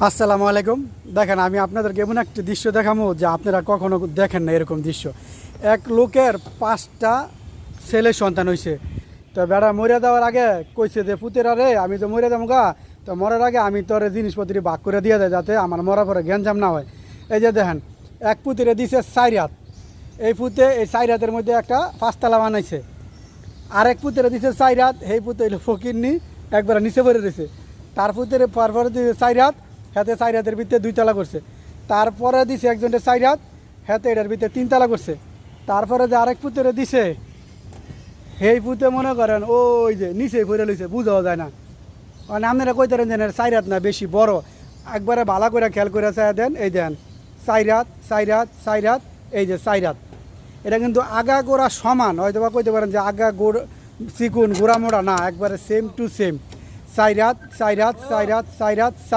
আসসালামু আলাইকুম। দেখেন, আমি আপনাদেরকে এমন একটা দৃশ্য দেখাবো যে আপনারা কখনো দেখেন না এরকম দৃশ্য। এক লোকের 5টা ছেলে সন্তান হয়েছে। তো বেড়া মরে যাওয়ার আগে কইছে যে পুতেরা রে, আমি তো মরে যাবো গা, তো মরার আগে আমি তোর জিনিসপত্র ভাগ করে দিয়ে দেয় যাতে আমার মরার পরে গ্যাঞ্জাম না হয়। এই যে দেখেন, এক পুতিরে দিছে 4 হাত। এই পুতে এই 4 হাতের মধ্যে একটা 5তলা বানাইছে। আরেক পুতেরে দিছে 4 হাত, সেই পুতে হইলো ফকিরনি, একবার নিচে পড়ে রয়েছে। তার পুতেরে পরপরে দিছে 4 হাত, হাতে 4 হাতের ভিতরে 2তলা করছে। তারপরে দিছে একজনের 4 হাত, হাতে এটার ভিতরে 3তলা করছে। তারপরে যে আরেক পুতেরে দিছে, সেই পুতে মনে করেন ওই যে নিচে পড়ে লইছে, বুঝাও যায় না। মানে আপনারা কইতারেন যে 4 হাত না বেশি বড়, একবারে ভালো করে খেয়াল করে চাই দেন। এই দেন 4 হাত, 4 হাত, 4 হাত, এই যে 4 হাত। এটা কিন্তু আগা গোড়া সমান, হয়তো বা কইতে পারেন যে আগা গোড় চিকুন গোড়া মোড়া না, একবারে সেম টু সেম। 4 হাত, 4 হাত, 4 হাত, 4 হাত।